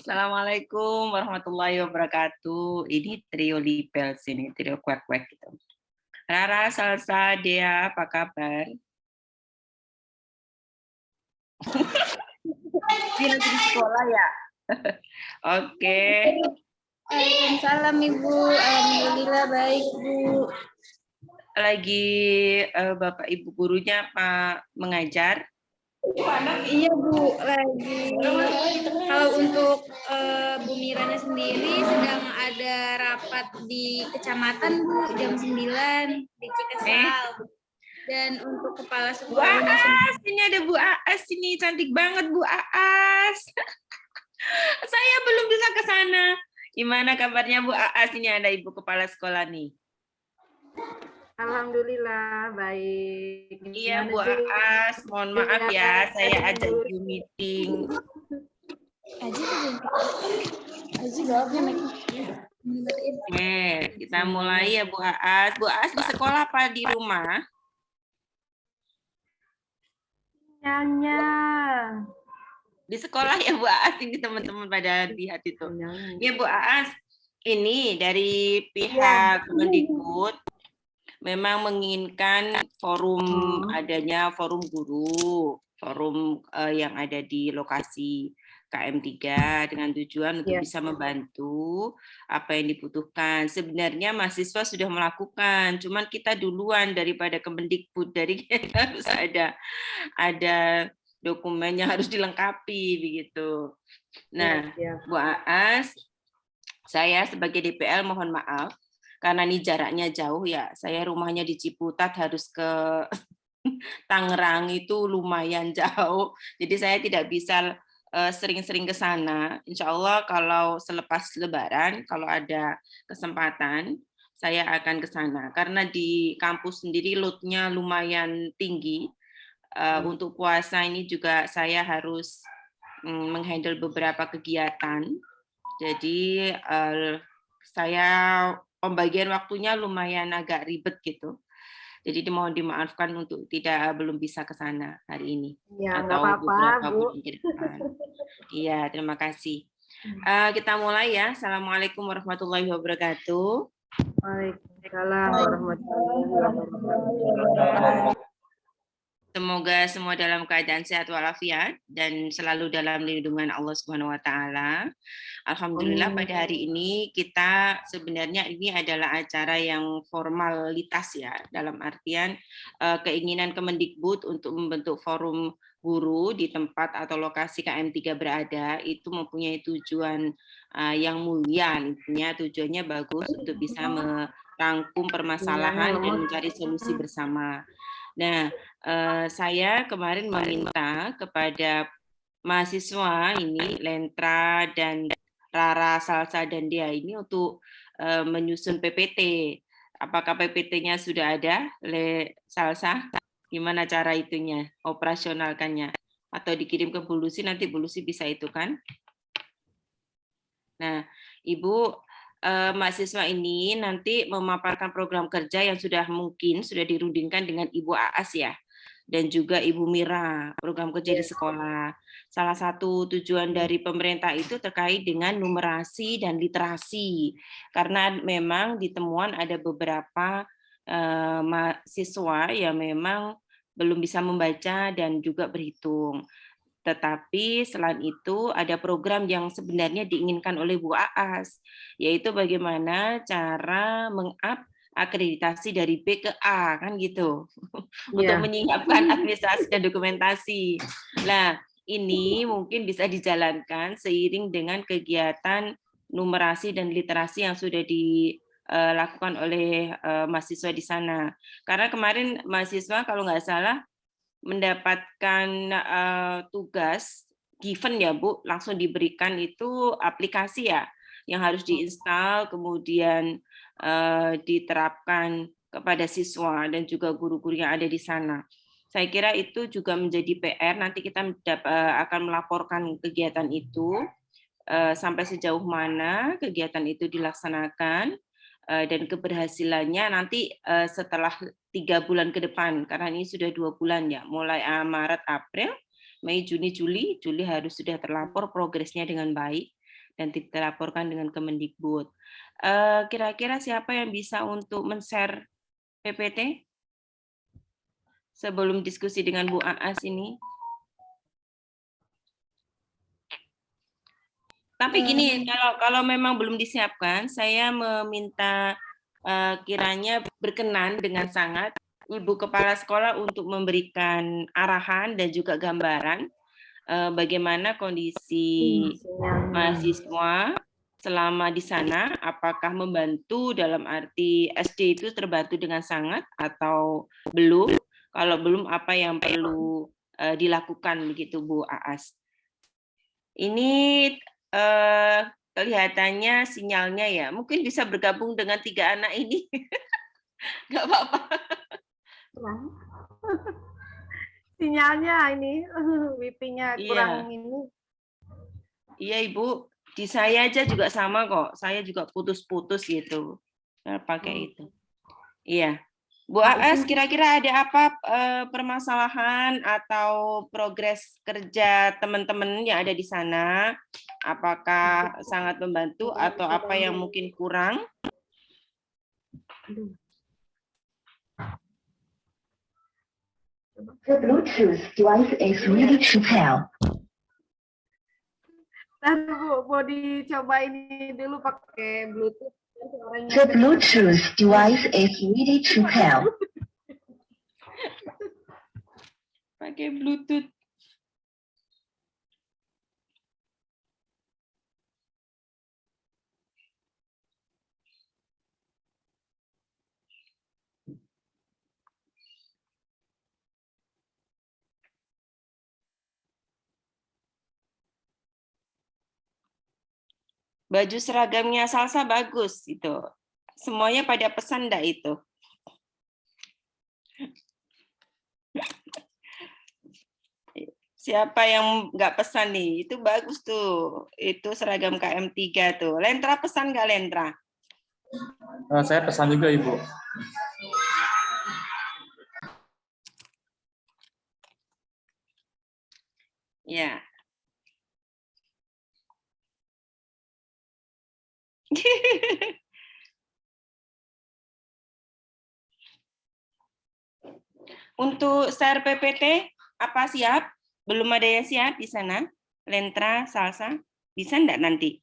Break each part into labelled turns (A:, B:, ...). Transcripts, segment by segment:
A: Assalamualaikum warahmatullahi wabarakatuh. Ini trio Lipel sini, trio kuek-kuek gitu. Rara, Salsa, Dea, apa kabar? Ini lagi di sekolah ya? Oke.
B: Waalaikumsalam Ibu, alhamdulillah baik Bu.
A: Lagi Bapak Ibu gurunya apa mengajar?
B: Iya Bu, lagi. Kalau untuk Bu Miranya sendiri sedang ada rapat di kecamatan Bu jam 9 di Cikesal. Dan untuk kepala
A: Bu
B: sekolah
A: Aas, ini ada Bu Aas ini, cantik banget Bu Aas. Saya belum bisa ke sana. Gimana kabarnya Bu Aas? Ini ada Ibu Kepala Sekolah nih.
C: Alhamdulillah baik.
A: Iya Bu Aas, mohon maaf ya, saya ajak Zoom meeting. Oke, kita mulai ya Bu Aas. Bu Aas di sekolah apa di rumah?
C: Nyanya.
A: Di sekolah ya Bu Aas, ini teman-teman pada lihat itu. Ya Bu Aas, ini dari pihak Kemendikbud memang menginginkan adanya forum guru, forum yang ada di lokasi KM3 dengan tujuan untuk bisa membantu apa yang dibutuhkan. Sebenarnya mahasiswa sudah melakukan, cuman kita duluan daripada Kemendikbud, dari kita harus ada dokumen yang harus dilengkapi begitu. Nah, Bu Aas, saya sebagai DPL mohon maaf karena ini jaraknya jauh ya. Saya rumahnya di Ciputat, harus ke Tangerang, itu lumayan jauh. Jadi saya tidak bisa sering-sering ke sana. Insya Allah kalau selepas Lebaran, kalau ada kesempatan, saya akan ke sana. Karena di kampus sendiri load-nya lumayan tinggi. Untuk puasa ini juga saya harus menghandle beberapa kegiatan. Jadi saya pembagian waktunya lumayan agak ribet gitu. Jadi dimohon dimaafkan untuk belum bisa ke sana hari ini.
C: Ya,
A: atau beberapa bulan ke depan. Iya, terima kasih. Kita mulai ya. Assalamualaikum warahmatullahi wabarakatuh.
C: Waalaikumsalam warahmatullahi wabarakatuh.
A: Semoga semua dalam keadaan sehat walafiat dan selalu dalam lindungan Allah Subhanahu wa taala. Alhamdulillah pada hari ini kita sebenarnya ini adalah acara yang formalitas ya, dalam artian keinginan Kemendikbud untuk membentuk forum guru di tempat atau lokasi KM3 berada itu mempunyai tujuan yang mulia. Intinya tujuannya bagus untuk bisa merangkum permasalahan dan mencari solusi bersama. Nah, saya kemarin meminta kepada mahasiswa ini, Lentra dan Rara, Salsa, dan Dia ini untuk menyusun PPT. Apakah PPT-nya sudah ada, Salsa? Gimana cara itunya, operasionalkannya? Atau dikirim ke Bu Lucy, nanti Bu Lucy bisa itu kan? Nah, Ibu, mahasiswa ini nanti memaparkan program kerja yang sudah dirundingkan dengan Ibu Aas ya, dan juga Ibu Mira, program kerja di sekolah. Salah satu tujuan dari pemerintah itu terkait dengan numerasi dan literasi, karena memang di temuan ada beberapa mahasiswa yang memang belum bisa membaca dan juga berhitung. Tetapi selain itu ada program yang sebenarnya diinginkan oleh Bu Aas, yaitu bagaimana cara meng-up akreditasi dari B ke A, kan gitu, untuk menyiapkan administrasi dan dokumentasi. Nah, ini mungkin bisa dijalankan seiring dengan kegiatan numerasi dan literasi yang sudah dilakukan oleh mahasiswa di sana. Karena kemarin mahasiswa kalau nggak salah mendapatkan tugas given ya Bu, langsung diberikan itu aplikasi ya, yang harus diinstal kemudian diterapkan kepada siswa dan juga guru-guru yang ada di sana. Saya kira itu juga menjadi PR, nanti kita akan melaporkan kegiatan itu sampai sejauh mana kegiatan itu dilaksanakan dan keberhasilannya nanti setelah 3 bulan ke depan, karena ini sudah 2 bulan ya, mulai Maret, April, Mei, Juni, Juli harus sudah terlapor progresnya dengan baik. dan dilaporkan dengan Kemendikbud. Kira-kira siapa yang bisa untuk men-share PPT sebelum diskusi dengan Bu Aas ini? Tapi gini, kalau memang belum disiapkan, saya meminta kiranya berkenan dengan sangat Ibu Kepala Sekolah untuk memberikan arahan dan juga gambaran bagaimana kondisi mahasiswa selama di sana, apakah membantu dalam arti SD itu terbantu dengan sangat atau belum? Kalau belum, apa yang perlu dilakukan begitu Bu Aas? Ini kelihatannya sinyalnya ya, mungkin bisa bergabung dengan 3 anak ini. Nggak apa-apa.
C: Sinyalnya ini, wifi-nya kurang
A: Iya.
C: ini.
A: Iya Ibu, di saya aja juga sama kok. Saya juga putus-putus gitu. Saya pakai itu. Iya. Bu Aas, kira-kira ada apa permasalahan atau progres kerja teman-teman yang ada di sana? Apakah sangat membantu atau apa yang mungkin kurang?
D: The Bluetooth device is ready to pair.
C: Bu, mau dicoba ini dulu pakai Bluetooth.
D: The Bluetooth device is ready to pair.
A: Pakai Bluetooth. Baju seragamnya Salsa bagus itu. Semuanya pada pesan enggak itu? Siapa yang nggak pesan nih? Itu bagus tuh. Itu seragam KM3 tuh. Lentra pesan nggak Lentra?
E: Saya pesan juga, Ibu.
A: Ya. Untuk share PPT, apa siap? Belum ada yang siap di sana? Lentra, Salsa, bisa enggak nanti?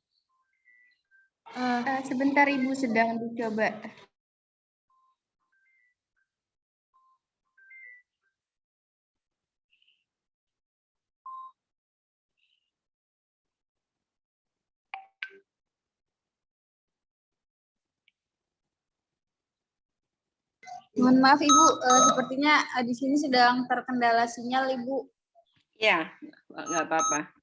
B: Sebentar Ibu, sedang dicoba. Mohon maaf Ibu, sepertinya di sini sedang terkendala sinyal Ibu.
A: Ya, nggak apa-apa.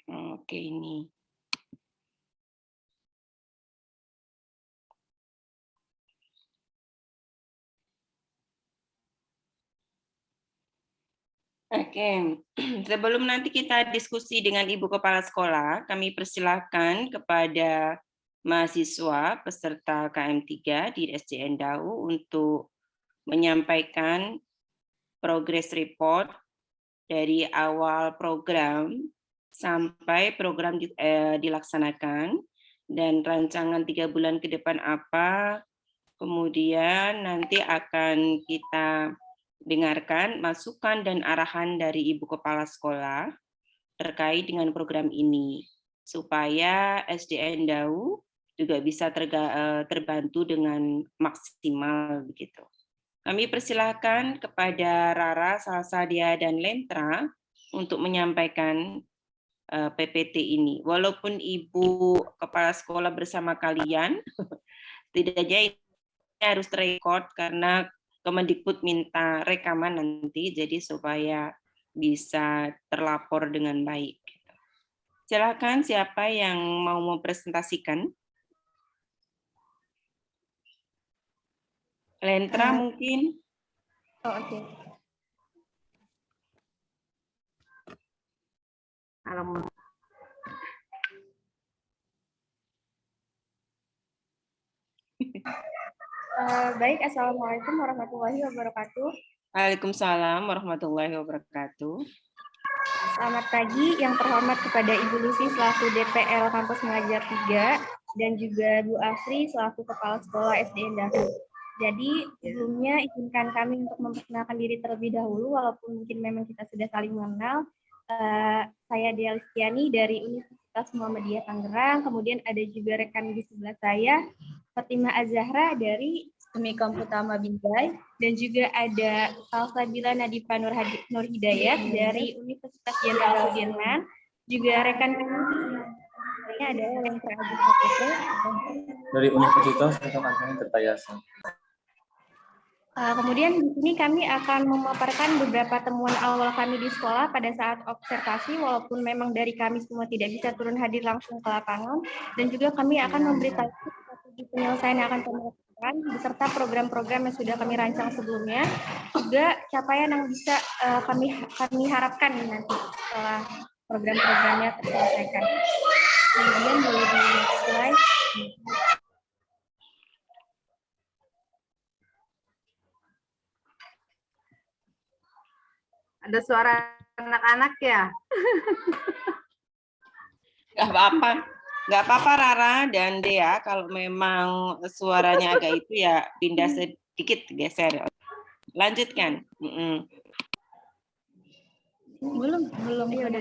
A: Oke, ini. Oke, sebelum nanti kita diskusi dengan Ibu Kepala Sekolah, kami persilahkan kepada mahasiswa peserta KM3 di SDN Dau untuk menyampaikan progress report dari awal program sampai program dilaksanakan dan rancangan 3 bulan ke depan apa, kemudian nanti akan kita dengarkan masukan dan arahan dari Ibu Kepala Sekolah terkait dengan program ini, supaya SDN Dau juga bisa terbantu dengan maksimal begitu. Kami persilahkan kepada Rara, Salsadia, dan Lentra untuk menyampaikan PPT ini. Walaupun Ibu Kepala Sekolah bersama kalian, setidaknya ini harus terekod karena Kemendikbud minta rekaman nanti, jadi supaya bisa terlapor dengan baik. Silakan siapa yang mau mempresentasikan? Lentra mungkin?
B: Oh, oke.
C: Alamak.
B: Baik, Assalamualaikum warahmatullahi wabarakatuh.
A: Waalaikumsalam warahmatullahi wabarakatuh.
B: Selamat pagi yang terhormat kepada Ibu Lucy selaku DPL Kampus Mengajar 3 dan juga Bu Afri selaku Kepala Sekolah SDN Dahu. Jadi sebelumnya izinkan kami untuk memperkenalkan diri terlebih dahulu walaupun mungkin memang kita sudah saling mengenal. Saya Dea Listiani dari Universitas Muhammadiyah Tangerang, kemudian ada juga rekan di sebelah saya, Fatimah Az-Zahra dari Unika Utama Binjai, dan juga ada Salsabila Nadifa Nur Hidayat dari Universitas Jenderal Sudirman, juga rekan kami ada Lentra Agus Saputra
E: Dari Universitas Agama Tirtayasa.
B: Kemudian di sini kami akan memaparkan beberapa temuan awal kami di sekolah pada saat observasi, walaupun memang dari kami semua tidak bisa turun hadir langsung ke lapangan, dan juga kami akan memberitahu strategi penyelesaian yang akan kami lakukan, beserta program-program yang sudah kami rancang sebelumnya, juga capaian yang bisa kami harapkan nanti setelah program-programnya terselesaikan. Kemudian boleh di slide.
C: Ada suara anak-anak ya?
A: Nggak apa-apa Rara dan Dea, kalau memang suaranya agak itu ya pindah sedikit geser. Lanjutkan.
B: Belum ya, udah.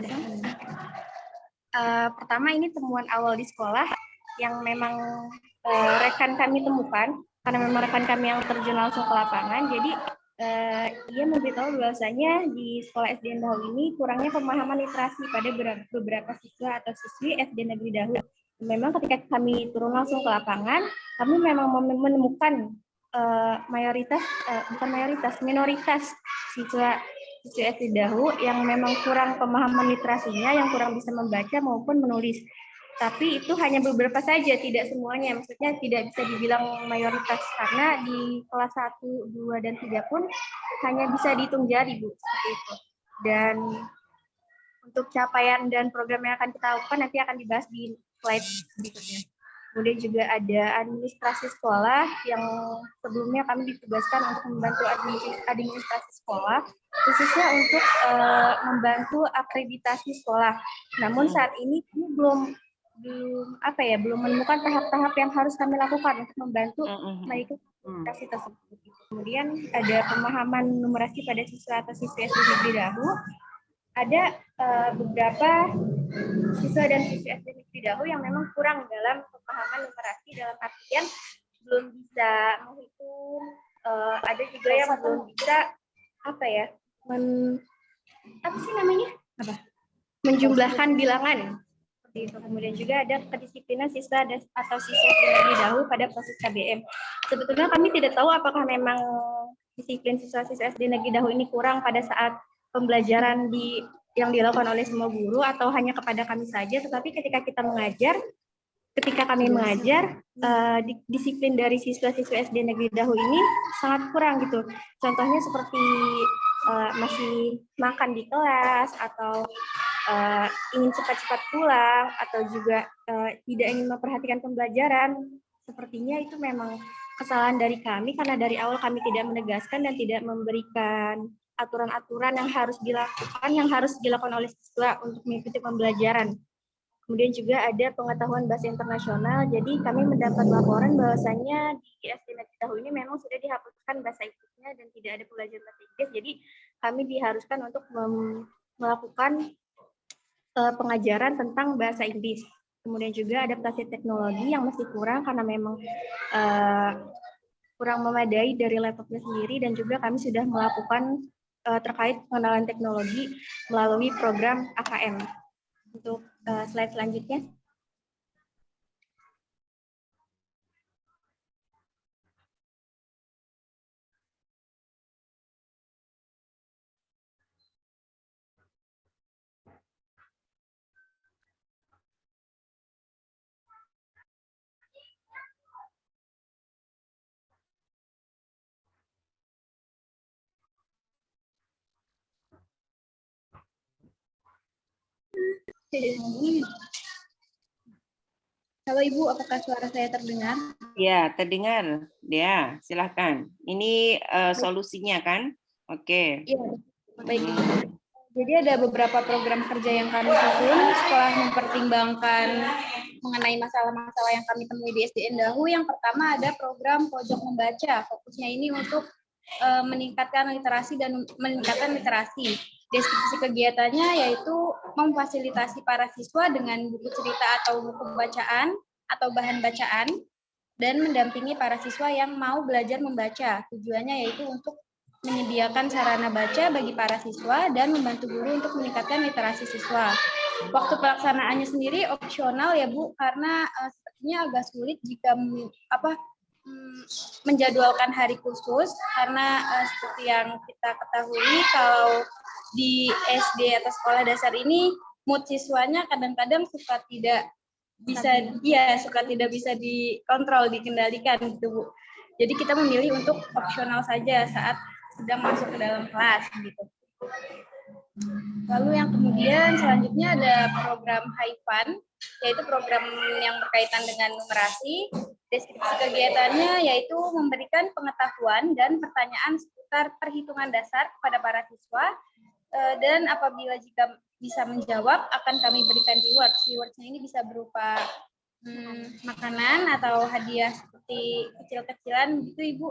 B: Pertama ini temuan awal di sekolah yang memang rekan kami temukan karena memang rekan kami yang terjun langsung ke lapangan. Jadi ia memberitahu bahwasanya di sekolah SDN Dahu ini kurangnya pemahaman literasi pada beberapa siswa atau siswi SD Negeri Dahu. Memang ketika kami turun langsung ke lapangan, kami memang menemukan minoritas siswa SD Dahu yang memang kurang pemahaman literasinya, yang kurang bisa membaca maupun menulis. Tapi itu hanya beberapa saja, tidak semuanya. Maksudnya tidak bisa dibilang mayoritas, karena di kelas 1, 2, dan 3 pun hanya bisa dihitung jari, Bu. Seperti itu. Dan untuk capaian dan program yang akan kita lakukan nanti akan dibahas di slide berikutnya. Kemudian juga ada administrasi sekolah yang sebelumnya kami ditugaskan untuk membantu administrasi sekolah, khususnya untuk membantu akreditasi sekolah. Namun saat ini kami belum menemukan tahap-tahap yang harus kami lakukan untuk membantu mengikuti akreditasi tersebut. Kemudian ada pemahaman numerasi pada siswa atau siswi SD Negeri Dahu. Ada beberapa siswa dan siswi SD Negeri Dahu yang memang kurang dalam pemahaman numerasi, dalam artian belum bisa menghitung, ada juga yang belum bisa menjumlahkan bilangan. Seperti itu. Kemudian juga ada kedisiplinan siswa atau siswa SD Negeri Dahu pada proses KBM. Sebetulnya kami tidak tahu apakah memang disiplin siswa-siswa SD Negeri Dahu ini kurang pada saat pembelajaran yang dilakukan oleh semua guru atau hanya kepada kami saja, tetapi ketika kami mengajar, disiplin dari siswa-siswa SD Negeri Dahu ini sangat kurang gitu. Contohnya seperti masih makan di kelas, atau ingin cepat-cepat pulang, atau juga tidak ingin memperhatikan pembelajaran. Sepertinya itu memang kesalahan dari kami, karena dari awal kami tidak menegaskan dan tidak memberikan aturan-aturan yang harus dilakukan oleh siswa untuk mengikuti pembelajaran. Kemudian juga ada pengetahuan bahasa internasional. Jadi kami mendapat laporan bahwasanya di SD Negeri Dahu ini memang sudah dihapuskan bahasa Inggrisnya dan tidak ada pelajaran bahasa Inggris. Jadi kami diharuskan untuk melakukan pengajaran tentang bahasa Inggris. Kemudian juga adaptasi teknologi yang masih kurang karena memang kurang memadai dari laptopnya sendiri, dan juga kami sudah melakukan terkait pengenalan teknologi melalui program AKM. Untuk slide selanjutnya. Halo Ibu, apakah suara saya terdengar?
A: Ya, terdengar. Ya, silakan. Ini solusinya kan? Oke.
B: Iya, baik. Jadi ada beberapa program kerja yang kami susun setelah mempertimbangkan mengenai masalah-masalah yang kami temui di SDN Dahu. Yang pertama ada program pojok membaca. Fokusnya ini untuk meningkatkan literasi dan meningkatkan literasi. Deskripsi kegiatannya yaitu memfasilitasi para siswa dengan buku cerita atau buku bacaan atau bahan bacaan dan mendampingi para siswa yang mau belajar membaca. Tujuannya yaitu untuk menyediakan sarana baca bagi para siswa dan membantu guru untuk meningkatkan literasi siswa. Waktu pelaksanaannya sendiri opsional ya Bu, karena sepertinya agak sulit jika menjadwalkan hari khusus, karena seperti yang kita ketahui kalau di SD atau sekolah dasar ini mood siswanya kadang-kadang suka tidak bisa dikontrol, dikendalikan gitu Bu. Jadi kita memilih untuk opsional saja saat sedang masuk ke dalam kelas gitu. Lalu yang kemudian selanjutnya ada program Haipan, yaitu program yang berkaitan dengan numerasi. Deskripsi kegiatannya yaitu memberikan pengetahuan dan pertanyaan seputar perhitungan dasar kepada para siswa, dan apabila jika bisa menjawab akan kami berikan rewards. Rewards-nya ini bisa berupa makanan atau hadiah seperti kecil-kecilan gitu Ibu.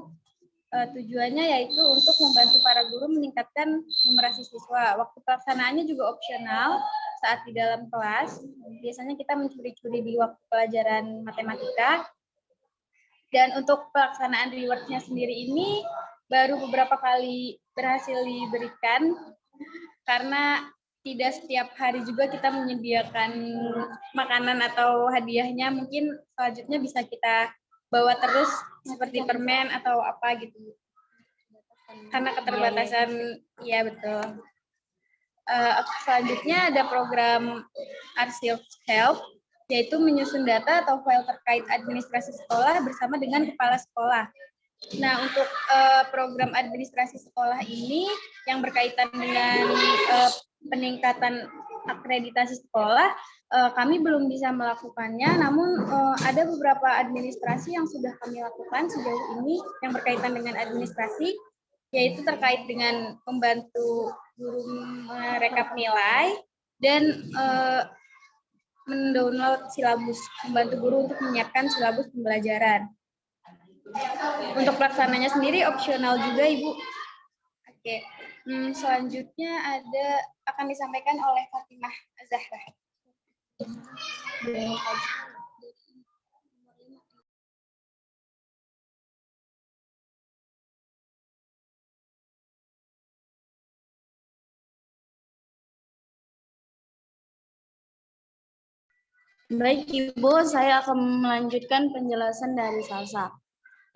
B: Tujuannya yaitu untuk membantu para guru meningkatkan numerasi siswa. Waktu pelaksanaannya juga opsional saat di dalam kelas. Biasanya kita mencuri-curi di waktu pelajaran matematika. Dan untuk pelaksanaan reward-nya sendiri ini baru beberapa kali berhasil diberikan, karena tidak setiap hari juga kita menyediakan makanan atau hadiahnya. Mungkin selanjutnya bisa kita bawa terus seperti permen atau apa gitu. Karena keterbatasan, ya betul. Selanjutnya ada program Arsip Help, yaitu menyusun data atau file terkait administrasi sekolah bersama dengan kepala sekolah. Nah, untuk program administrasi sekolah ini yang berkaitan dengan peningkatan akreditasi sekolah, kami belum bisa melakukannya, namun ada beberapa administrasi yang sudah kami lakukan sejauh ini yang berkaitan dengan administrasi, yaitu terkait dengan membantu guru merekap nilai dan mendownload silabus, membantu guru untuk menyiapkan silabus pembelajaran. Untuk pelaksananya sendiri opsional juga Ibu. Oke, selanjutnya akan disampaikan oleh Fatimah Zahra.
F: Baik Ibu, saya akan melanjutkan penjelasan dari Salsa.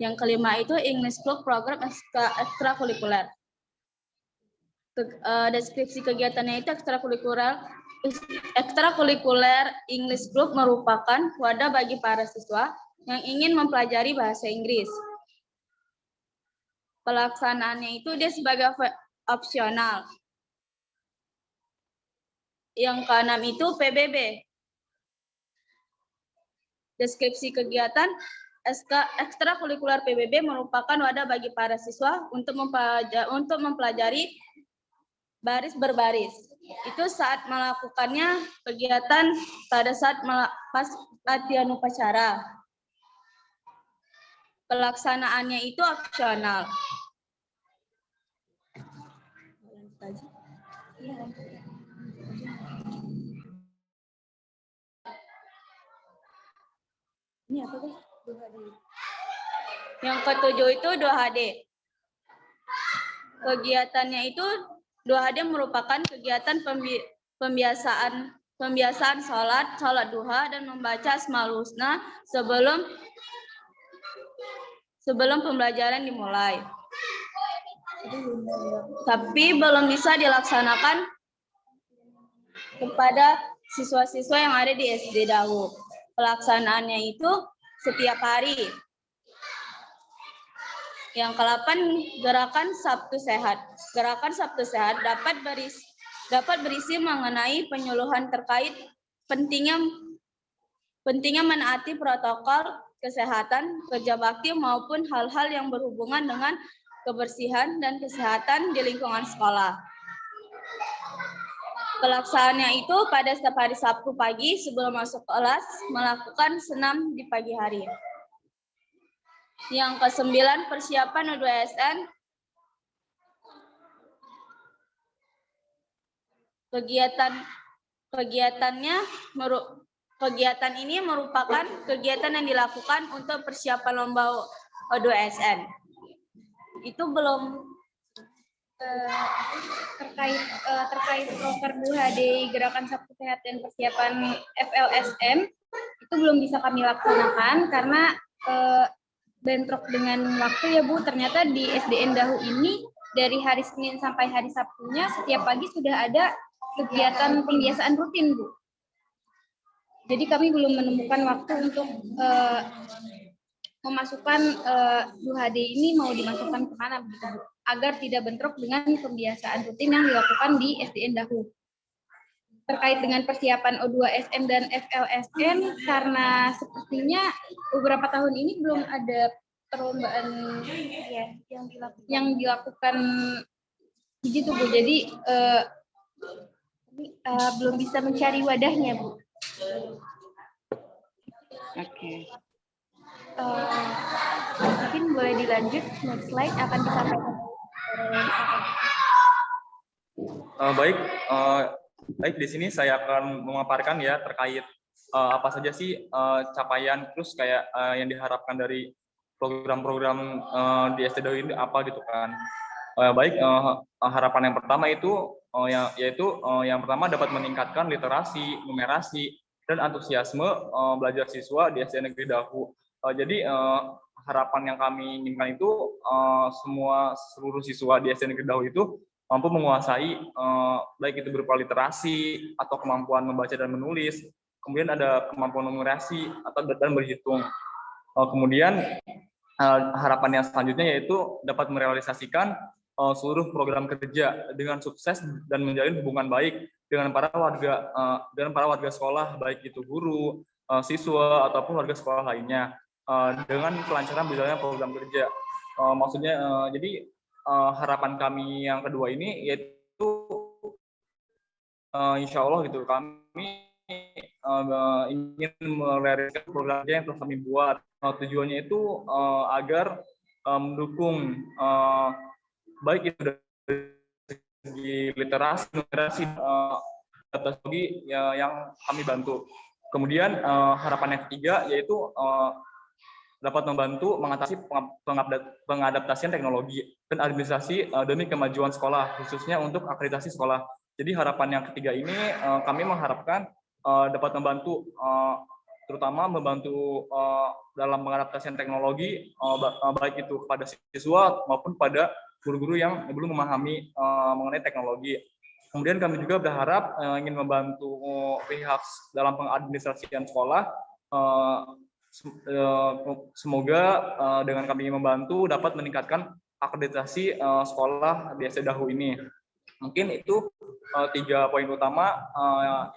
F: Yang kelima itu English Club Program Ekstrakurikuler. Deskripsi kegiatannya itu ekstrakurikuler English Club merupakan wadah bagi para siswa yang ingin mempelajari bahasa Inggris. Pelaksanaannya itu dia sebagai opsional. Yang keenam itu PBB. Deskripsi kegiatan ekstrakurikuler PBB merupakan wadah bagi para siswa untuk mempelajari baris berbaris. Itu saat melakukannya kegiatan pada saat pas latihan upacara. Pelaksanaannya itu opsional. Ini apa guys? 2HD. Yang ketujuh itu 2HD. Kegiatannya itu 2HD merupakan kegiatan pembiasaan pembiasaan sholat duha, dan membaca Asmaul Husna sebelum pembelajaran dimulai. Tapi belum bisa dilaksanakan kepada siswa-siswa yang ada di SD Dahu. Pelaksanaannya itu setiap hari. Yang ke-8, gerakan Sabtu Sehat. Gerakan Sabtu Sehat dapat berisi mengenai penyuluhan terkait pentingnya menaati protokol kesehatan, kerja bakti maupun hal-hal yang berhubungan dengan kebersihan dan kesehatan di lingkungan sekolah. Pelaksanaannya itu pada setiap hari Sabtu pagi sebelum masuk kelas melakukan senam di pagi hari. Yang ke-9, persiapan U2SN. Kegiatan ini merupakan kegiatan yang dilakukan untuk persiapan lomba O2SN. Itu belum terkait proker DUHD Gerakan Sabtu Sehat dan persiapan FLSM itu belum bisa kami laksanakan karena bentrok dengan waktu ya Bu. Ternyata di SDN Dahu ini dari hari Senin sampai hari Sabtunya setiap pagi sudah ada kegiatan pembiasaan rutin Bu. Jadi kami belum menemukan waktu untuk memasukkan DUHD ini mau dimasukkan kemana begitu Bu, agar tidak bentrok dengan pembiasaan rutin yang dilakukan di SDN Dahu. Terkait dengan persiapan O2SN dan FLSN, karena sepertinya beberapa tahun ini belum ada perlombaan yang dilakukan begitu Bu. Jadi belum bisa mencari wadahnya Bu.
A: Oke.
B: Mungkin boleh dilanjut, next slide akan disampaikan.
E: Baik, di sini saya akan memaparkan ya terkait apa saja sih capaian terus kayak yang diharapkan dari program-program di SD Dahu ini apa gitu kan. Harapan yang pertama itu yang pertama dapat meningkatkan literasi, numerasi, dan antusiasme belajar siswa di SD Negeri Dahu. Jadi harapan yang kami inginkan itu seluruh siswa di SD Negeri Dahu itu mampu menguasai baik itu berupa literasi atau kemampuan membaca dan menulis, kemudian ada kemampuan numerasi dan berhitung. Kemudian harapan yang selanjutnya yaitu dapat merealisasikan seluruh program kerja dengan sukses dan menjalin hubungan baik dengan para warga sekolah, baik itu guru, siswa ataupun warga sekolah lainnya dengan kelancaran berjalannya program kerja. Jadi harapan kami yang kedua ini yaitu insya Allah gitu kami ingin merealisasikan program kerja yang telah kami buat. Tujuannya itu agar mendukung baik itu dari segi literasi, numerasi, teknologi yang kami bantu. Kemudian harapan yang ketiga yaitu dapat membantu mengatasi pengadaptasian teknologi dan administrasi demi kemajuan sekolah, khususnya untuk akreditasi sekolah. Jadi harapan yang ketiga ini kami mengharapkan dapat membantu, terutama membantu dalam pengadaptasian teknologi, baik itu kepada siswa maupun pada guru-guru yang belum memahami mengenai teknologi. Kemudian kami juga berharap ingin membantu pihak dalam pengadministrasian sekolah. Semoga dengan kami membantu dapat meningkatkan akreditasi sekolah di SD Dahu ini. Mungkin itu 3 poin utama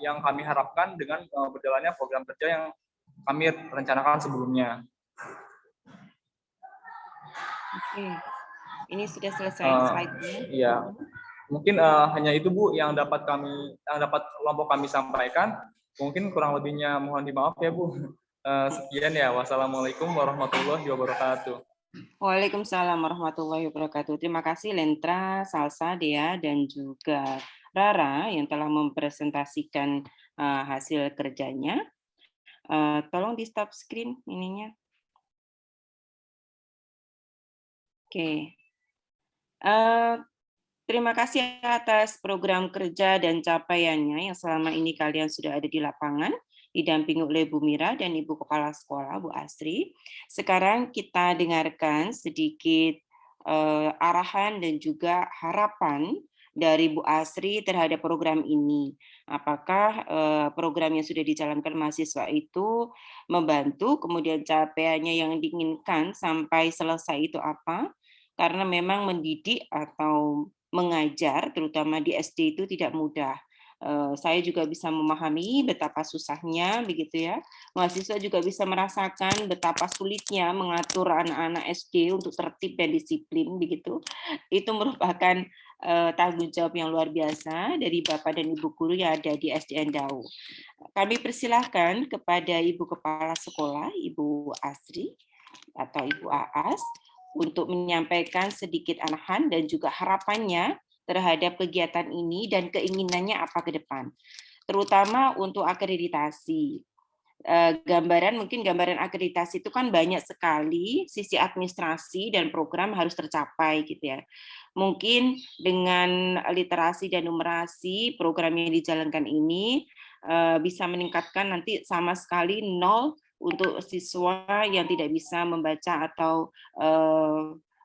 E: yang kami harapkan dengan berjalannya program kerja yang kami rencanakan sebelumnya.
A: Oke, ini sudah selesai slide-nya.
E: Iya, mungkin hanya itu Bu yang dapat kelompok kami sampaikan. Mungkin kurang lebihnya mohon dimaaf ya Bu. Sekian ya. Wassalamualaikum warahmatullahi wabarakatuh.
A: Waalaikumsalam warahmatullahi wabarakatuh. Terima kasih Lentra, Salsa, Dea, dan juga Rara yang telah mempresentasikan hasil kerjanya. Tolong di stop screen ininya. Oke. Terima kasih atas program kerja dan capaiannya yang selama ini kalian sudah ada di lapangan, didampingi oleh Bu Mira dan Ibu Kepala Sekolah, Bu Asri. Sekarang kita dengarkan sedikit arahan dan juga harapan dari Bu Asri terhadap program ini. Apakah program yang sudah dijalankan mahasiswa itu membantu, kemudian capaiannya yang diinginkan sampai selesai itu apa? Karena memang mendidik atau mengajar, terutama di SD itu tidak mudah. Saya juga bisa memahami betapa susahnya, begitu ya. Mahasiswa juga bisa merasakan betapa sulitnya mengatur anak-anak SD untuk tertib dan disiplin, begitu. Itu merupakan tanggung jawab yang luar biasa dari Bapak dan Ibu guru yang ada di SDN Dau. Kami persilahkan kepada Ibu Kepala Sekolah, Ibu Asri atau Ibu Aas, untuk menyampaikan sedikit arahan dan juga harapannya terhadap kegiatan ini dan keinginannya apa ke depan, terutama untuk akreditasi. Mungkin gambaran akreditasi itu kan banyak sekali, sisi administrasi dan program harus tercapai gitu ya. Mungkin dengan literasi dan numerasi program yang dijalankan ini bisa meningkatkan nanti sama sekali 0 untuk siswa yang tidak bisa membaca atau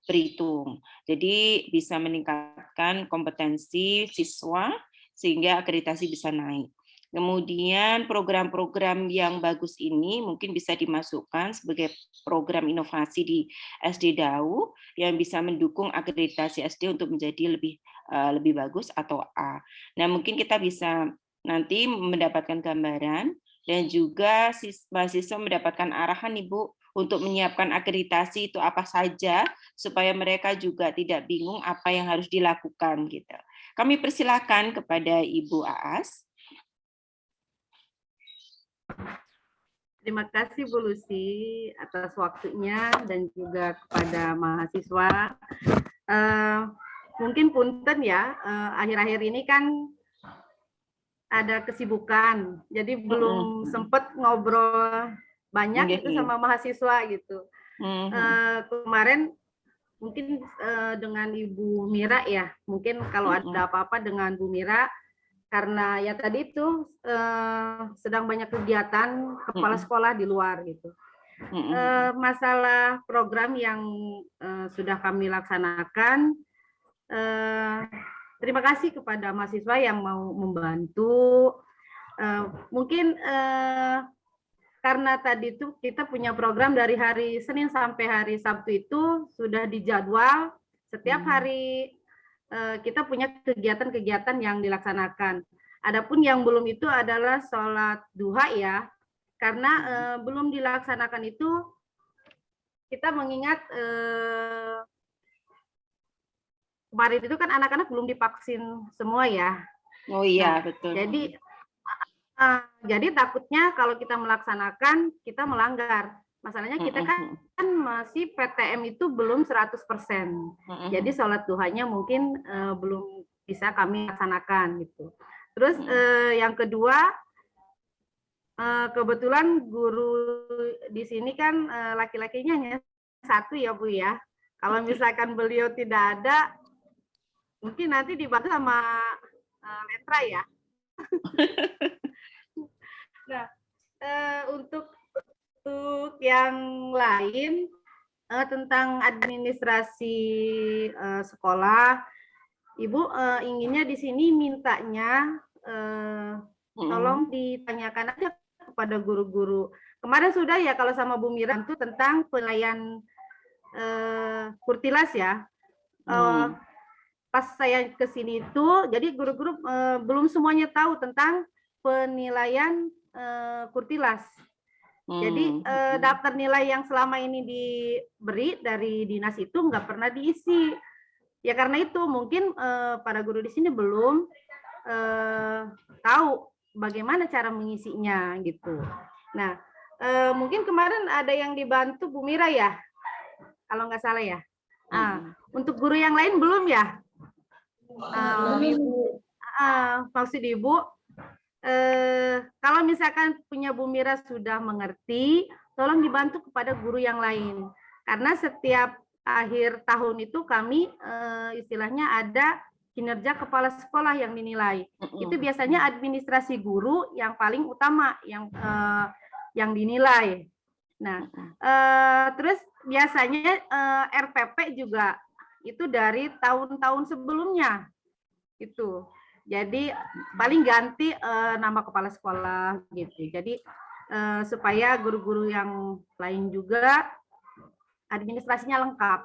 A: berhitung. Jadi bisa meningkatkan kompetensi siswa sehingga akreditasi bisa naik. Kemudian program-program yang bagus ini mungkin bisa dimasukkan sebagai program inovasi di SD Dau yang bisa mendukung akreditasi SD untuk menjadi lebih bagus atau A. Nah, mungkin kita bisa nanti mendapatkan gambaran dan juga mahasiswa mendapatkan arahan Ibu untuk menyiapkan akreditasi itu apa saja supaya mereka juga tidak bingung apa yang harus dilakukan gitu. Kami persilakan kepada Ibu Aas.
C: Terima kasih Bu Lucy atas waktunya dan juga kepada mahasiswa. Mungkin punten ya, akhir-akhir ini kan ada kesibukan, jadi belum sempat ngobrol banyak itu sama mahasiswa gitu. Kemarin mungkin dengan Ibu Mira ya, mungkin kalau ada apa-apa dengan Bu Mira, karena ya tadi itu sedang banyak kegiatan kepala sekolah di luar gitu. Masalah program yang sudah kami laksanakan, terima kasih kepada mahasiswa yang mau membantu. Mungkin karena tadi itu kita punya program dari hari Senin sampai hari Sabtu itu sudah dijadwal setiap hari. Kita punya kegiatan-kegiatan yang dilaksanakan. Adapun yang belum itu adalah sholat duha ya, karena belum dilaksanakan itu kita mengingat kemarin itu kan anak-anak belum divaksin semua ya.
A: Oh iya, betul.
C: Jadi takutnya kalau kita melaksanakan kita melanggar. Masalahnya kita kan masih PTM itu belum 100%. Jadi sholat duhanya mungkin belum bisa kami laksanakan gitu. Terus yang kedua, kebetulan guru di sini kan laki-lakinya hanya 1 ya Bu ya. Kalau misalkan beliau tidak ada, mungkin nanti dibantu sama Letra ya. Nah, untuk yang lain tentang administrasi sekolah, Ibu inginnya di sini mintanya tolong ditanyakan aja kepada guru-guru. Kemarin sudah ya kalau sama Bu Mira itu tentang penilaian kurtilas ya. Pas saya ke sini itu, jadi guru-guru belum semuanya tahu tentang penilaian kurtilas. Jadi daftar nilai yang selama ini diberi dari dinas itu nggak pernah diisi. Ya karena itu mungkin para guru di sini belum tahu bagaimana cara mengisinya gitu. Nah, mungkin kemarin ada yang dibantu Bu Mira ya, kalau nggak salah ya. Untuk guru yang lain belum ya? Maksud Ibu, kalau misalkan punya Bu Mira sudah mengerti, tolong dibantu kepada guru yang lain. Karena setiap akhir tahun itu kami istilahnya ada kinerja kepala sekolah yang dinilai. Itu biasanya administrasi guru yang paling utama yang dinilai. Nah, terus biasanya RPP juga itu dari tahun-tahun sebelumnya itu. Jadi paling ganti nama kepala sekolah gitu. Jadi supaya guru-guru yang lain juga administrasinya lengkap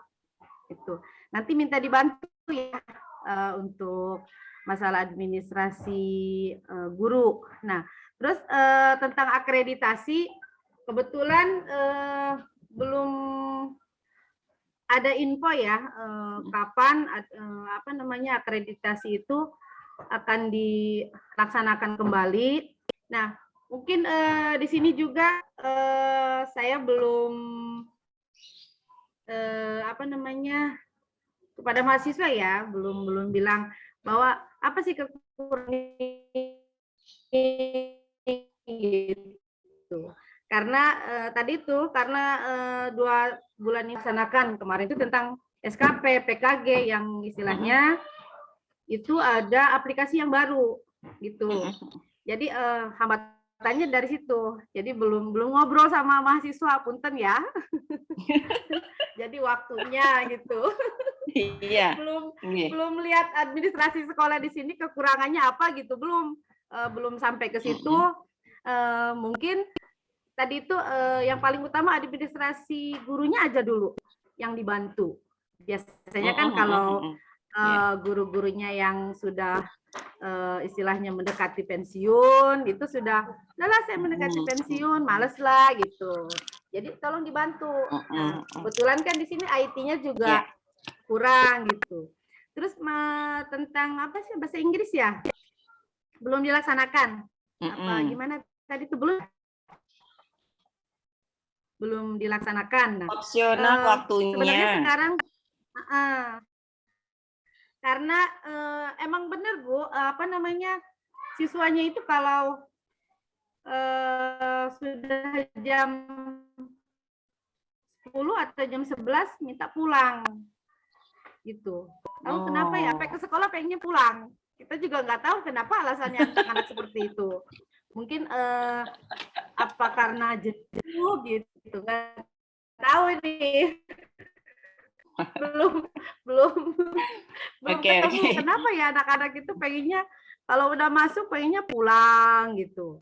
C: itu. Nanti minta dibantu ya untuk masalah administrasi guru. Nah, terus tentang akreditasi kebetulan belum ada info ya kapan akreditasi itu akan dilaksanakan kembali. Nah, mungkin di sini juga saya belum kepada mahasiswa ya belum bilang bahwa apa sih kekurangan gitu. Karena tadi itu karena 2 bulan dilaksanakan kemarin itu tentang SKP, PKG yang istilahnya itu ada aplikasi yang baru gitu. Jadi hambatannya dari situ. Jadi belum ngobrol sama mahasiswa, punten ya. Jadi waktunya gitu.
A: Iya.
C: belum lihat administrasi sekolah di sini kekurangannya apa gitu. Belum sampai ke situ. Mungkin tadi itu yang paling utama administrasi gurunya aja dulu yang dibantu. Biasanya kan kalau guru-gurunya yang sudah istilahnya mendekati pensiun itu sudah saya mendekati pensiun males lah gitu, jadi tolong dibantu. Nah, kebetulan kan di sini IT-nya juga kurang gitu. Terus tentang apa sih bahasa Inggris ya belum dilaksanakan apa gimana tadi itu belum dilaksanakan. Nah,
A: opsional waktunya
C: sebenarnya sekarang karena emang benar Bu, siswanya itu kalau sudah jam 10 atau jam 11 minta pulang gitu. Tahu kenapa ya? Sampai ke sekolah pengennya pulang. Kita juga nggak tahu kenapa alasannya anak-anak seperti itu. Mungkin apa karena jenuh gitu, nggak tahu nih. belum ketemu kenapa ya anak-anak itu pengennya kalau udah masuk pengennya pulang gitu.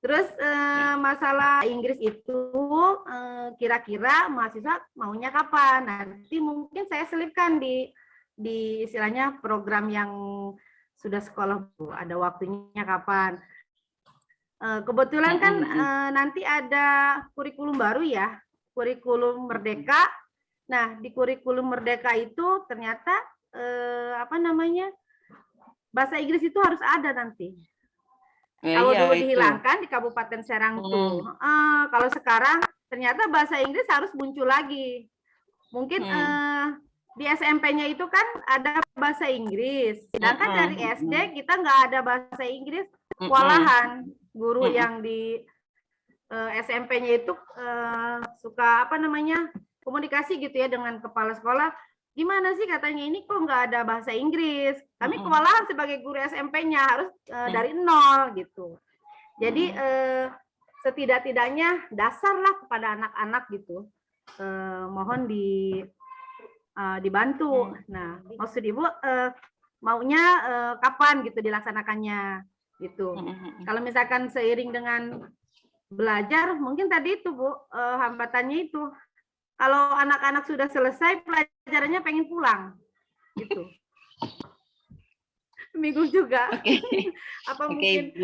C: Terus masalah Inggris itu kira-kira mahasiswa maunya kapan? Nanti mungkin saya selipkan di istilahnya program yang sudah sekolah Bu, ada waktunya kapan. Kebetulan kan nanti ada kurikulum baru ya. Kurikulum Merdeka. Nah, di kurikulum Merdeka itu ternyata bahasa Inggris itu harus ada nanti. Kalau dulu dihilangkan di Kabupaten Serang tuh. Kalau sekarang ternyata bahasa Inggris harus muncul lagi. Mungkin di SMP-nya itu kan ada bahasa Inggris. Sedangkan dari SD kita nggak ada bahasa Inggris. Walahan guru yang di SMP-nya itu suka komunikasi gitu ya dengan kepala sekolah. Gimana sih katanya ini kok nggak ada bahasa Inggris? Kami kewalahan sebagai guru SMP-nya harus dari nol gitu. Jadi setidak-tidaknya dasar lah kepada anak-anak gitu. Mohon dibantu. Nah, maksud Ibu maunya kapan gitu dilaksanakannya gitu. Kalau misalkan seiring dengan belajar, mungkin tadi itu Bu, hambatannya itu kalau anak-anak sudah selesai pelajarannya pengen pulang gitu. Bingung juga. Apa mungkin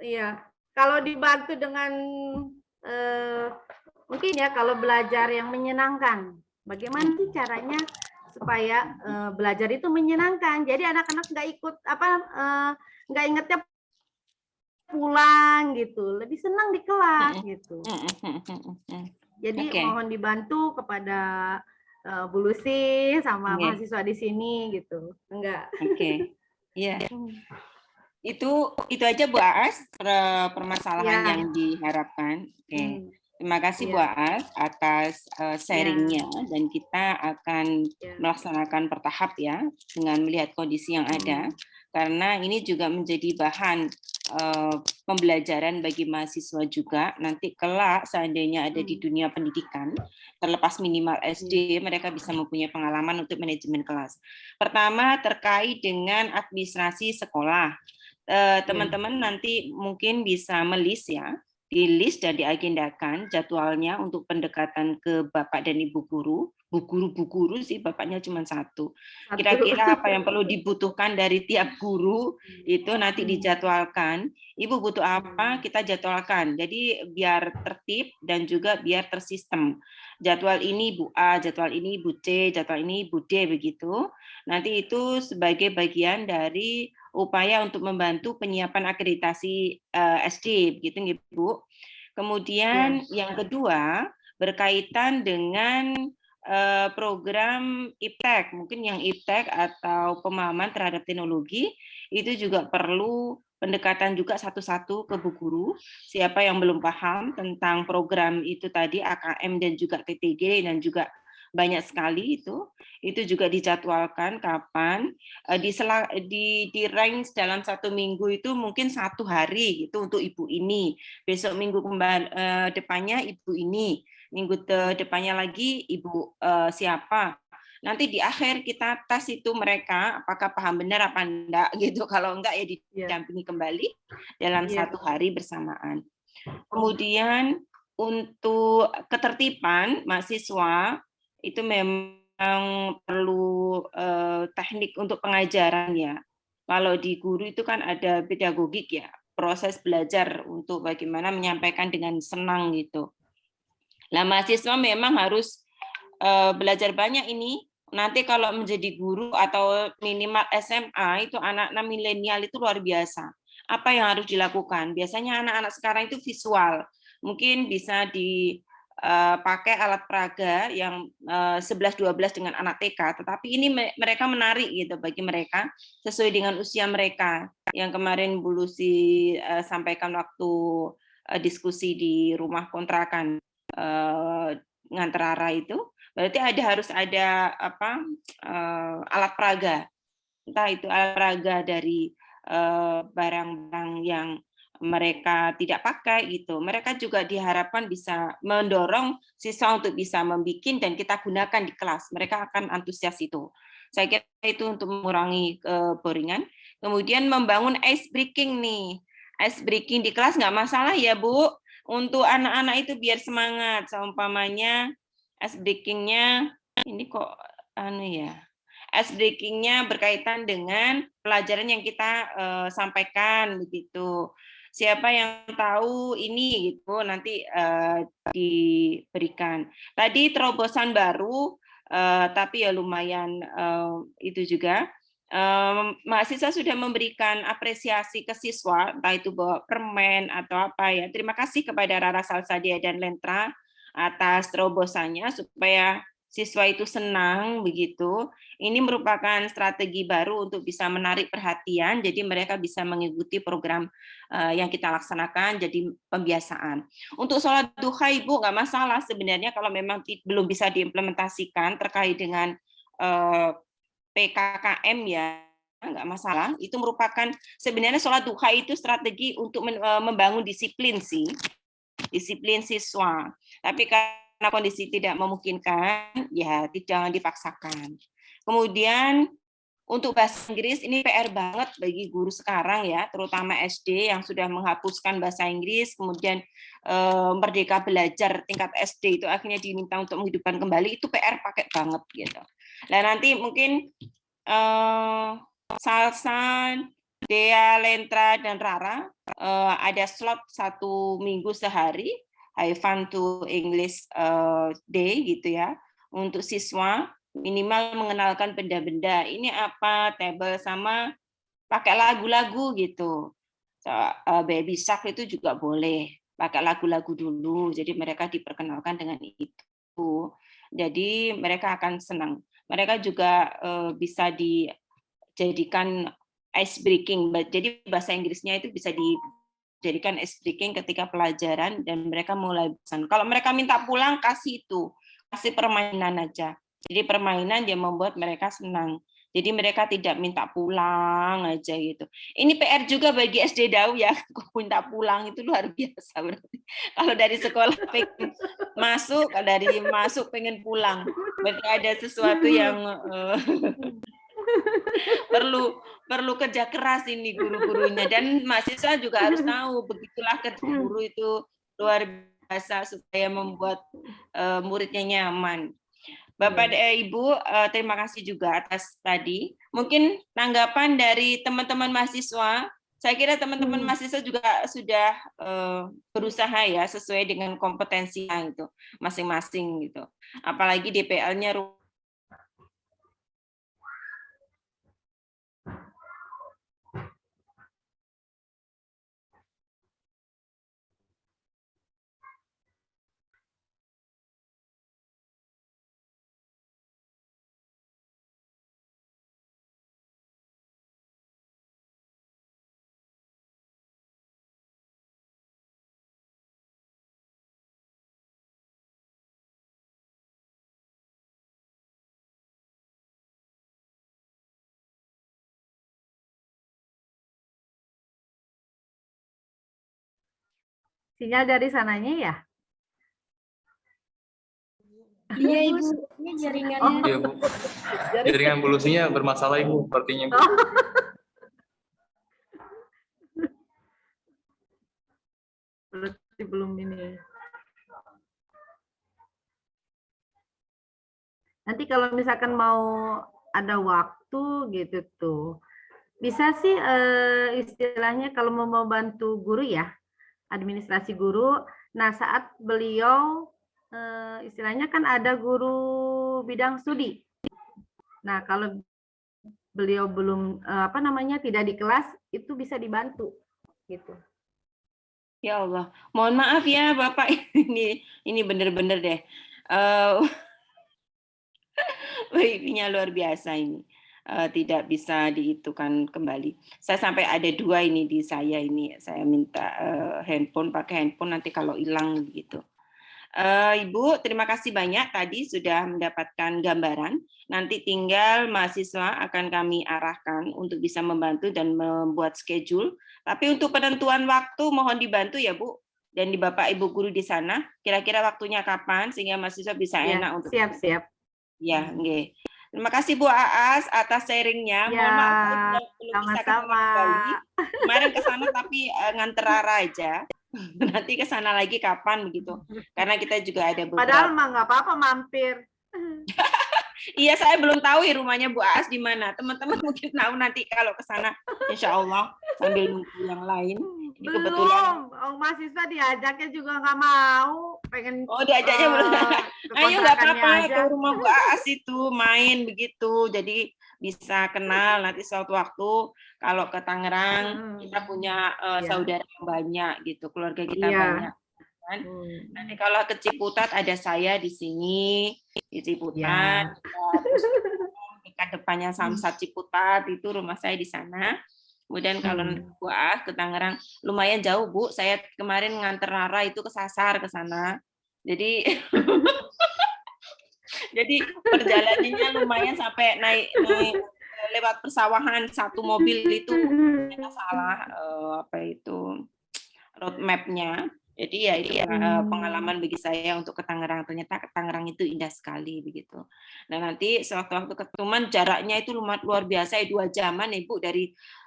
C: iya, kalau dibantu dengan mungkin ya kalau belajar yang menyenangkan, bagaimana sih caranya supaya belajar itu menyenangkan, jadi anak-anak nggak ikut nggak ingetnya pulang gitu, lebih senang di kelas gitu. Jadi mohon dibantu kepada Bu Lucy sama mahasiswa di sini gitu. Enggak.
A: Iya. Itu aja Bu Aas permasalahan yang diharapkan. Terima kasih Bu
C: Iya.
A: Aas atas sharingnya, dan kita akan
C: Ya.
A: melaksanakan bertahap ya dengan melihat kondisi yang ada, karena ini juga menjadi bahan pembelajaran bagi mahasiswa juga. Nanti kelak seandainya ada di dunia pendidikan, terlepas minimal SD, mereka bisa mempunyai pengalaman untuk manajemen kelas. Pertama terkait dengan administrasi sekolah. Teman-teman nanti mungkin bisa melis ya, di-list dan diagendakan jadwalnya untuk pendekatan ke Bapak dan Ibu guru. Bu guru sih, Bapaknya cuma satu. Kira-kira apa yang perlu dibutuhkan dari tiap guru itu nanti dijadwalkan. Ibu butuh apa, kita jadwalkan. Jadi biar tertib dan juga biar tersistem. Jadwal ini Bu A, jadwal ini Bu C, jadwal ini Bu D, begitu. Nanti itu sebagai bagian dari upaya untuk membantu penyiapan akreditasi SD, begitu nggih Bu. Kemudian yang kedua berkaitan dengan program IPTEK, mungkin yang IPTEK atau pemahaman terhadap teknologi itu juga perlu pendekatan juga satu-satu ke Bu Guru. Siapa yang belum paham tentang program itu tadi AKM dan juga TTG dan juga banyak sekali itu juga dijadwalkan kapan di range dalam 1 minggu itu mungkin 1 hari gitu untuk ibu ini, besok minggu depannya ibu ini, minggu depannya lagi ibu siapa. Nanti di akhir kita tes itu mereka apakah paham benar apa enggak gitu. Kalau enggak ya didampingi kembali dalam 1 hari bersamaan. Kemudian untuk ketertiban mahasiswa itu memang perlu teknik untuk pengajaran ya. Kalau di guru itu kan ada pedagogik ya, proses belajar untuk bagaimana menyampaikan dengan senang gitu. Nah, mahasiswa memang harus belajar banyak ini. Nanti kalau menjadi guru atau minimal SMA itu anak-anak milenial itu luar biasa. Apa yang harus dilakukan? Biasanya anak-anak sekarang itu visual. Mungkin bisa dipakai alat peraga yang 11-12 dengan anak TK, tetapi ini mereka menarik gitu bagi mereka sesuai dengan usia mereka. Yang kemarin Bu Lucy sampaikan waktu diskusi di rumah kontrakan Nganterara itu, berarti harus ada alat peraga, entah itu alat peraga dari barang-barang yang mereka tidak pakai gitu. Mereka juga diharapkan bisa mendorong siswa untuk bisa membuat dan kita gunakan di kelas. Mereka akan antusias itu. Saya kira itu untuk mengurangi keboringan. Kemudian membangun ice breaking nih. Ice breaking di kelas nggak masalah ya Bu. Untuk anak-anak itu biar semangat. Seumpamanya ice breaking-nya ini kok ice breaking-nya berkaitan dengan pelajaran yang kita sampaikan begitu. Siapa yang tahu ini gitu nanti diberikan. Tadi terobosan baru tapi ya lumayan itu juga. Mahasiswa sudah memberikan apresiasi ke siswa, entah itu bawa permen atau apa ya. Terima kasih kepada Rara Salsadia dan Lentra atas terobosannya supaya siswa itu senang begitu. Ini merupakan strategi baru untuk bisa menarik perhatian, jadi mereka bisa mengikuti program yang kita laksanakan jadi pembiasaan. Untuk sholat duha Ibu nggak masalah sebenarnya kalau memang belum bisa diimplementasikan terkait dengan PKKM ya nggak masalah. Itu merupakan sebenarnya sholat duha itu strategi untuk membangun disiplin sih, disiplin siswa. Tapi karena kondisi tidak memungkinkan, ya jangan dipaksakan. Kemudian untuk bahasa Inggris ini PR banget bagi guru sekarang ya, terutama SD yang sudah menghapuskan bahasa Inggris, kemudian merdeka belajar tingkat SD itu akhirnya diminta untuk menghidupkan kembali, itu PR pakai banget gitu. Nah nanti mungkin Salsa, Dea, Lentra, dan Rara ada slot 1 minggu sehari, Have Fun to English Day gitu ya, untuk siswa minimal mengenalkan benda-benda. Ini apa, table sama pakai lagu-lagu gitu. Baby Shark itu juga boleh pakai lagu-lagu dulu. Jadi mereka diperkenalkan dengan itu. Jadi mereka akan senang. Mereka juga bisa dijadikan ice breaking. Jadi bahasa Inggrisnya itu bisa jadikan ice breaking ketika pelajaran dan mereka mulai bosan. Kalau mereka minta pulang, kasih permainan aja. Jadi permainan yang membuat mereka senang. Jadi mereka tidak minta pulang aja gitu. Ini PR juga bagi SD Dau ya, minta pulang itu luar biasa berarti. Kalau dari sekolah pengen masuk pengen pulang, berarti ada sesuatu yang perlu kerja keras ini guru-gurunya, dan mahasiswa juga harus tahu begitulah kerja guru itu luar biasa supaya membuat muridnya nyaman. Bapak Ibu, terima kasih juga atas tadi. Mungkin tanggapan dari teman-teman mahasiswa. Saya kira teman-teman mahasiswa juga sudah berusaha ya sesuai dengan kompetensinya itu masing-masing gitu. Apalagi DPL-nya
C: Sinyal dari sananya ya?
F: Iya Ibu, ini jaringannya.
E: Iya Bu. Jaringan polusinya bermasalah Ibu, sepertinya Bu.
C: Berarti belum ini. Nanti kalau misalkan mau ada waktu gitu tuh, bisa sih istilahnya kalau mau bantu guru ya, administrasi guru. Nah saat beliau istilahnya kan ada guru bidang studi. Nah kalau beliau belum tidak di kelas, itu bisa dibantu gitu.
A: Ya Allah, mohon maaf ya Bapak, ini bener-bener deh. Wifi-nya luar biasa ini. Tidak bisa dihitungkan kembali. Saya sampai ada 2 ini di saya ini. Saya minta pakai handphone nanti kalau hilang begitu. Ibu, terima kasih banyak tadi sudah mendapatkan gambaran. Nanti tinggal mahasiswa akan kami arahkan untuk bisa membantu dan membuat schedule. Tapi untuk penentuan waktu mohon dibantu ya Bu, dan di Bapak Ibu guru di sana, kira-kira waktunya kapan sehingga mahasiswa bisa enak untuk
C: siap.
A: Ya, nggih. Terima kasih Bu Aas atas sharingnya.
C: Ya,
A: Mohon maaf belum bisa ketemu kembali. Kemarin ke sana tapi nganter Rara aja. Nanti ke sana lagi kapan begitu. Karena kita juga ada beberapa.
C: Padahal mah nggak apa-apa mampir.
A: Iya, saya belum tahu ya rumahnya Bu Aas di mana. Teman-teman mungkin tahu nanti kalau ke sana, insya Allah sambil nunggu yang lain. Ini kebetulan.
C: Belum, mahasiswa diajaknya juga nggak mau. Pengen.
A: Oh, diajaknya belum. Ayo nggak apa-apa ke rumah Bu Aas itu main begitu. Jadi bisa kenal nanti suatu waktu kalau ke Tangerang kita punya saudara yang banyak gitu, keluarga kita banyak. Kan? Nanti kalau ke Ciputat ada saya di sini di Ciputat, terus dekat depannya Samsat Ciputat itu rumah saya di sana. Kemudian kalau Bu Aas ke Tangerang lumayan jauh Bu, saya kemarin nganter Rara itu ke Sasar ke sana, jadi jadi perjalanannya lumayan sampai naik lewat persawahan, satu mobil itu nggak salah roadmap-nya. Jadi ya itu pengalaman bagi saya untuk ke Tangerang. Ternyata ke Tangerang itu indah sekali begitu. Nah nanti sewaktu-waktu ketemuan jaraknya itu luar biasa, 2 jaman Ibu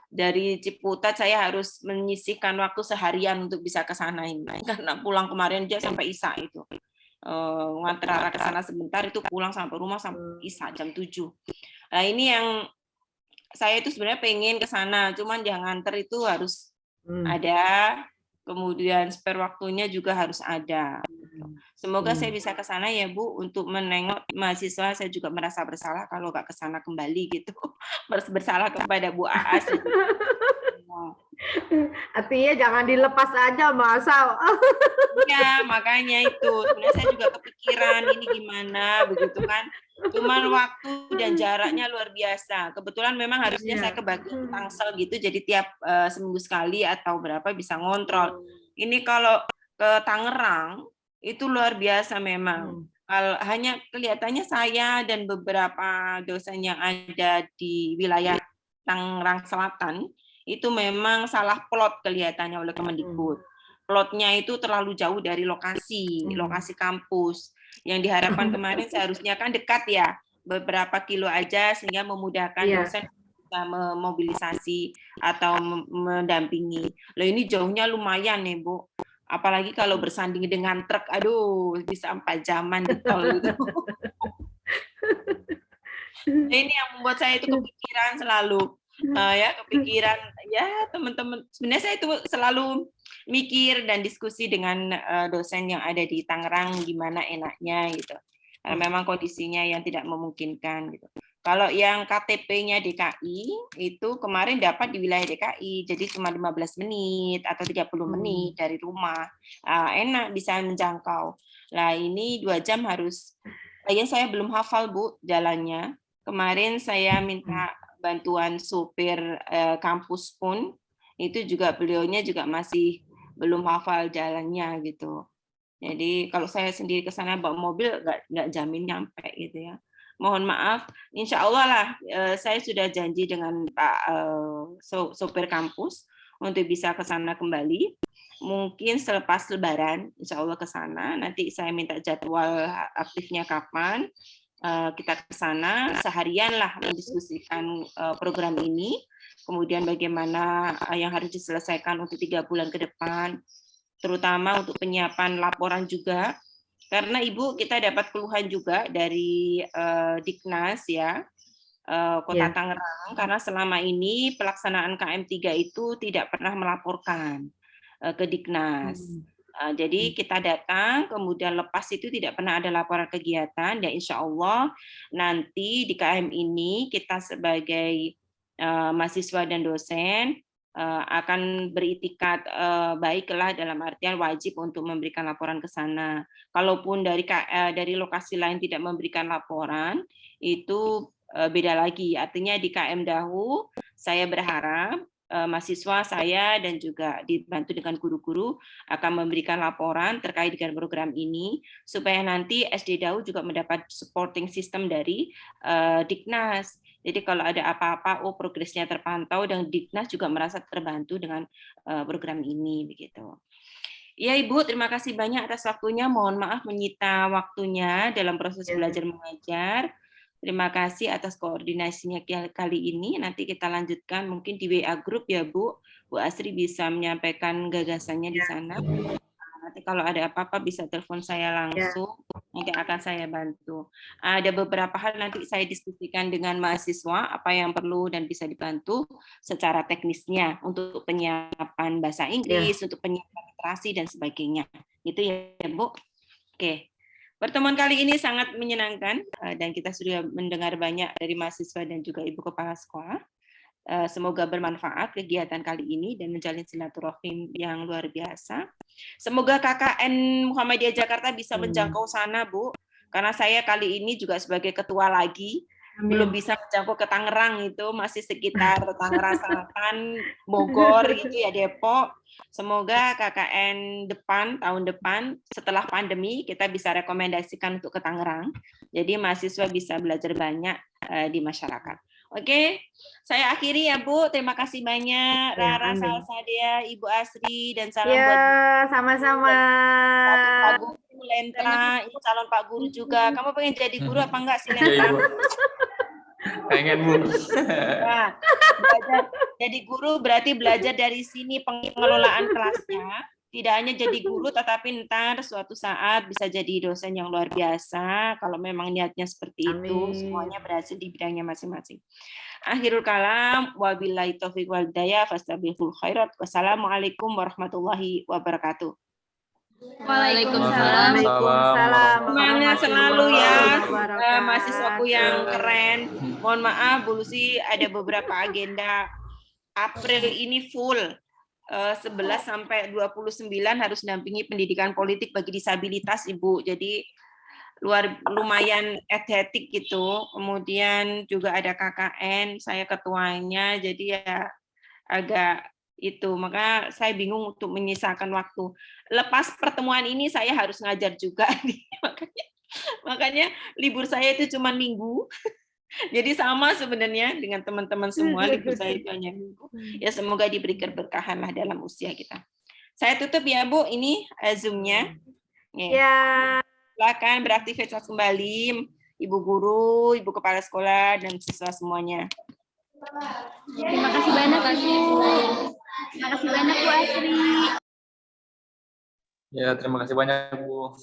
A: dari Ciputat saya harus menyisihkan waktu seharian untuk bisa ke sana ini. Karena pulang kemarin dia sampai Isya itu. Nganter Rara ke sana sebentar itu pulang sampai rumah sampai Isya jam 7. Nah ini yang saya itu sebenarnya pengen ke sana, cuman yang nganter itu harus ada. Kemudian spare waktunya juga harus ada. Semoga saya bisa ke sana ya Bu untuk menengok mahasiswa. Saya juga merasa bersalah kalau nggak ke sana kembali gitu. Bersalah kepada Bu Aas. Gitu.
C: Artinya jangan dilepas aja masa.
A: Iya makanya itu. Sebenarnya saya juga kepikiran ini gimana begitu kan. Cuman waktu dan jaraknya luar biasa. Kebetulan memang harusnya
C: Iya.
A: saya kebagi Tangsel gitu, jadi tiap seminggu sekali atau berapa bisa ngontrol. Ini kalau ke Tangerang itu luar biasa memang. Kalau hanya kelihatannya saya dan beberapa dosen yang ada di wilayah Tangerang Selatan itu memang salah plot kelihatannya oleh Kemendikbud. Plotnya itu terlalu jauh dari lokasi kampus. Yang diharapkan kemarin seharusnya kan dekat ya, beberapa kilo aja sehingga memudahkan
C: Iya.
A: dosen bisa memobilisasi atau mendampingi. Loh ini jauhnya lumayan nih Bu. Apalagi kalau bersanding dengan truk, aduh bisa 4 jaman di tol gitu. Nah, ini yang membuat saya itu kepikiran selalu. Kepikiran ya teman-teman. Sebenarnya saya itu selalu mikir dan diskusi dengan dosen yang ada di Tangerang gimana enaknya gitu. Karena memang kondisinya yang tidak memungkinkan gitu. Kalau yang KTP-nya DKI itu kemarin dapat di wilayah DKI, jadi cuma 15 menit atau 30 menit dari rumah. Enak bisa menjangkau. Nah, ini 2 jam harus. Saya belum hafal Bu jalannya. Kemarin saya minta bantuan supir kampus pun, itu juga beliaunya juga masih belum hafal jalannya gitu. Jadi kalau saya sendiri ke sana bawa mobil nggak jamin nyampe gitu ya. Mohon maaf, insya Allah lah saya sudah janji dengan Pak sopir kampus untuk bisa ke sana kembali. Mungkin selepas Lebaran, insya Allah ke sana. Nanti saya minta jadwal aktifnya kapan. Kita ke sana seharian lah mendiskusikan program ini. Kemudian bagaimana yang harus diselesaikan untuk 3 bulan ke depan. Terutama untuk penyiapan laporan juga. Karena Ibu kita dapat keluhan juga dari Diknas ya, Kota Tangerang, karena selama ini pelaksanaan KM3 itu tidak pernah melaporkan ke Diknas. Jadi kita datang, kemudian lepas itu tidak pernah ada laporan kegiatan, dan insya Allah nanti di KM ini kita sebagai mahasiswa dan dosen akan beritikat baiklah dalam artian wajib untuk memberikan laporan ke sana. Kalaupun dari lokasi lain tidak memberikan laporan, itu beda lagi. Artinya di KM Dahu, saya berharap mahasiswa saya dan juga dibantu dengan guru-guru akan memberikan laporan terkait dengan program ini, supaya nanti SD Dahu juga mendapat supporting system dari Diknas. Jadi kalau ada apa-apa, progresnya terpantau dan Diknas juga merasa terbantu dengan program ini begitu. Ya Ibu, terima kasih banyak atas waktunya. Mohon maaf menyita waktunya dalam proses belajar mengajar. Terima kasih atas koordinasinya kali ini. Nanti kita lanjutkan mungkin di WA group ya Bu. Bu Asri bisa menyampaikan gagasannya di sana. Nanti kalau ada apa-apa bisa telepon saya langsung, nanti akan saya bantu. Ada beberapa hal nanti saya diskusikan dengan mahasiswa, apa yang perlu dan bisa dibantu secara teknisnya untuk penyiapan bahasa Inggris, untuk penyiapan literasi, dan sebagainya. Itu ya Bu. Oke. Pertemuan kali ini sangat menyenangkan, dan kita sudah mendengar banyak dari mahasiswa dan juga Ibu Kepala Sekolah. Semoga bermanfaat kegiatan kali ini dan menjalin silaturahim yang luar biasa. Semoga KKN Muhammadiyah Jakarta bisa menjangkau sana, Bu. Karena saya kali ini juga sebagai ketua lagi, belum bisa menjangkau ke Tangerang, itu masih sekitar Tangerang Selatan, Bogor, gitu ya, Depok. Semoga KKN tahun depan, setelah pandemi, kita bisa rekomendasikan untuk ke Tangerang. Jadi mahasiswa bisa belajar banyak di masyarakat. Oke, saya akhiri ya Bu. Terima kasih banyak Rara, Salsadia, Ibu Asri, dan salam buat
C: sama-sama.
A: Pak Guru Lentra, ini calon Pak Guru juga. Kamu pengen jadi guru apa enggak sih Lentra?
E: Pengen Bu.
A: Nah, jadi guru berarti belajar dari sini pengelolaan kelasnya. Tidak hanya jadi guru, tetapi ntar suatu saat bisa jadi dosen yang luar biasa. Kalau memang niatnya seperti itu, semuanya berhasil di bidangnya masing-masing. Akhirul kalam, wabillahi taufiq wal hidayah, fastabiqul khairat. Wassalamualaikum warahmatullahi wabarakatuh.
F: Waalaikumsalam.
A: Semangat selalu ya, mahasiswaku yang keren. Mohon maaf, Bu Lucy, ada beberapa agenda. April ini full. 11 sampai 29 harus dampingi pendidikan politik bagi disabilitas, Ibu. Jadi lumayan atletik gitu. Kemudian juga ada KKN, saya ketuanya, jadi ya agak itu. Maka saya bingung untuk menyisakan waktu. Lepas pertemuan ini saya harus ngajar juga. Makanya libur saya itu cuma minggu. Jadi sama sebenarnya dengan teman-teman semua, libur saya itu hanya minggu. Ya semoga diberi keberkahan lah dalam usia kita. Saya tutup ya Bu, ini Zoom-nya.
C: Ya.
A: Silakan beraktivitas kembali, Ibu Guru, Ibu Kepala Sekolah, dan siswa semuanya.
F: Terima kasih banyak, Bu. Terima kasih banyak, Bu Asri.
E: Ya, terima kasih banyak Bu.